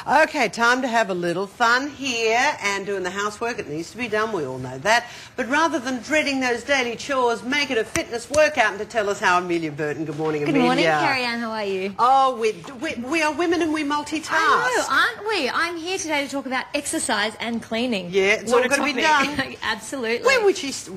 Okay, time to have a little fun here and doing the housework. It needs to be done, we all know that. But rather than dreading those daily chores, make it a fitness workout. And to tell us how, Amelia Burton. Good morning, Amelia. Good morning, Carrie-Anne. How are you? Oh, we are women and we multitask. I know, aren't we? I'm here today to talk about exercise and cleaning. Yeah, it's all got to be done. Absolutely.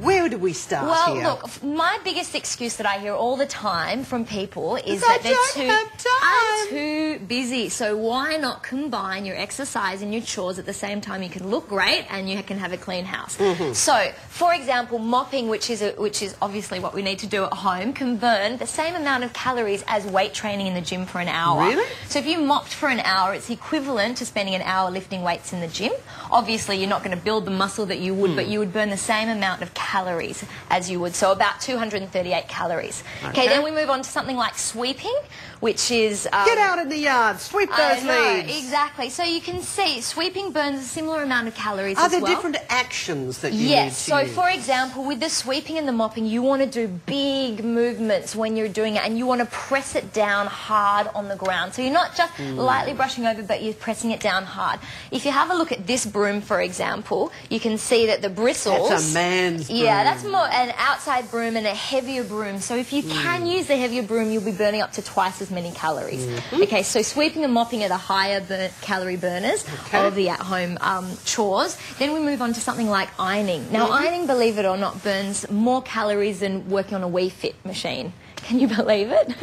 Where do we start well, here? look, my biggest excuse that I hear all the time from people is I that they're too busy. So why not combine your exercise and your chores at the same time? You can look great and you can have a clean house. So, for example, mopping, which is obviously what we need to do at home, can burn the same amount of calories as weight training in the gym for an hour. Really? So if you mopped for an hour, it's equivalent to spending an hour lifting weights in the gym. Obviously, you're not going to build the muscle that you would, but you would burn the same amount of calories as you would. So about 238 calories. Okay, then we move on to something like sweeping, which is... Get out in the yard, sweep those leaves. Exactly. So you can see sweeping burns a similar amount of calories as well. Are there different actions that you need to Yes. So, use? for example, with the sweeping and the mopping, you want to do big movements when you're doing it, and you want to press it down hard on the ground. So you're not just lightly brushing over, but you're pressing it down hard. If you have a look at this broom, for example, you can see that the bristles... That's a man's broom. Yeah, that's more an outside broom and a heavier broom. So if you can use the heavier broom, you'll be burning up to twice as many calories. Okay, so sweeping and mopping are the higher calorie burners of the at-home chores. Then we move on to something like ironing. Now, ironing, believe it or not, burns more calories than working on a Wii Fit machine. Can you believe it?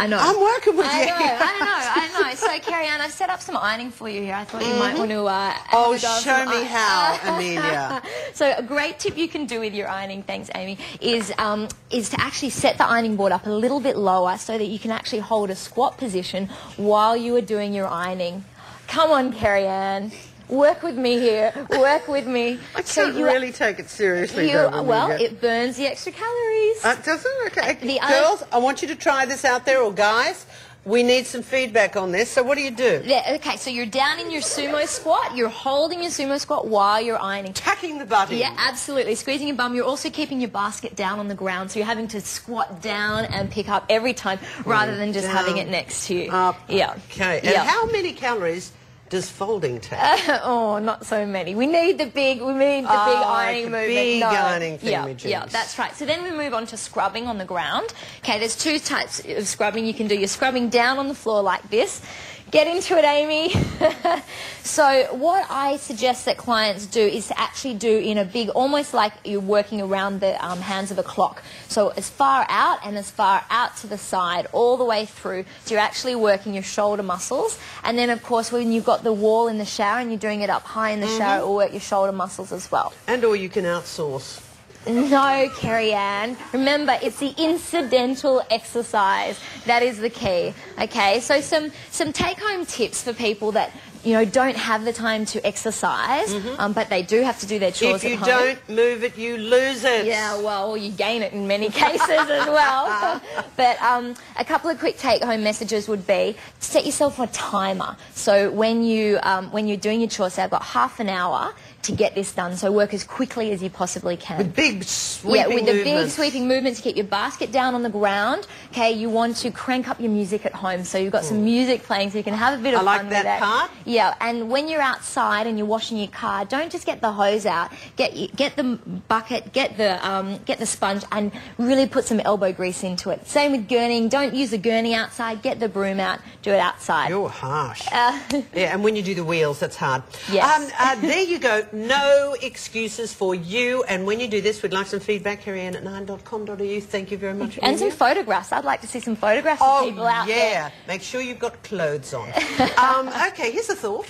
I know. I'm working with you. I know. So, Carrie-Anne, I've set up some ironing for you here. I thought you might want to... show me how, Amelia. So, a great tip you can do with your ironing, thanks, Amy, is to actually set the ironing board up a little bit lower so that you can actually hold a squat position while you are doing your ironing. Come on, Carrie-Anne. Work with me here. Work with me. I can't really take it seriously, though, well, it burns the extra calories. Does it? Okay. Girls, I want you to try this out there, or guys. We need some feedback on this. So what do you do? Yeah, okay, so you're down in your sumo squat. You're holding your sumo squat while you're ironing. Tucking the butt in. Yeah, absolutely. Squeezing your bum. You're also keeping your basket down on the ground, so you're having to squat down and pick up every time rather than just having it next to you. Up. Yeah. Okay. And how many calories does folding take? Oh, not so many. We need the big ironing movement. Big ironing thing. Yeah, that's right. So then we move on to scrubbing on the ground. Okay, there's two types of scrubbing you can do. You're scrubbing down on the floor like this. Get into it, Amy. So what I suggest that clients do is to actually do in a big, almost like you're working around the hands of a clock. So as far out and as far out to the side, all the way through. So you're actually working your shoulder muscles. And then, of course, when you've got the wall in the shower and you're doing it up high in the shower, it will work your shoulder muscles as well. And or you can outsource. No, Carrie-Anne. Remember, it's the incidental exercise. That is the key. Okay, so some take-home tips for people that, you know, don't have the time to exercise, but they do have to do their chores at home. If you don't move it, you lose it. Yeah, well, you gain it in many cases as well. But a couple of quick take-home messages would be, set yourself a timer. So when you're doing your chores, say, I've got half an hour to get this done, so work as quickly as you possibly can. With big sweeping movements. The big sweeping movements to keep your basket down on the ground. Okay, you want to crank up your music at home, so you've got some music playing so you can have a bit of fun with it. I like that part. Yeah, and when you're outside and you're washing your car, don't just get the hose out. Get the bucket, get the sponge, and really put some elbow grease into it. Same with gurneying. Don't use the gurney outside. Get the broom out. Do it outside. You're harsh. Yeah, and when you do the wheels, that's hard. Yes. There you go. No excuses for you. And when you do this, we'd like some feedback. Carrie-Anne at 9.com.au. Thank you very much. And some photographs. I'd like to see some photographs of people out there. Make sure you've got clothes on. Okay, here's a thought.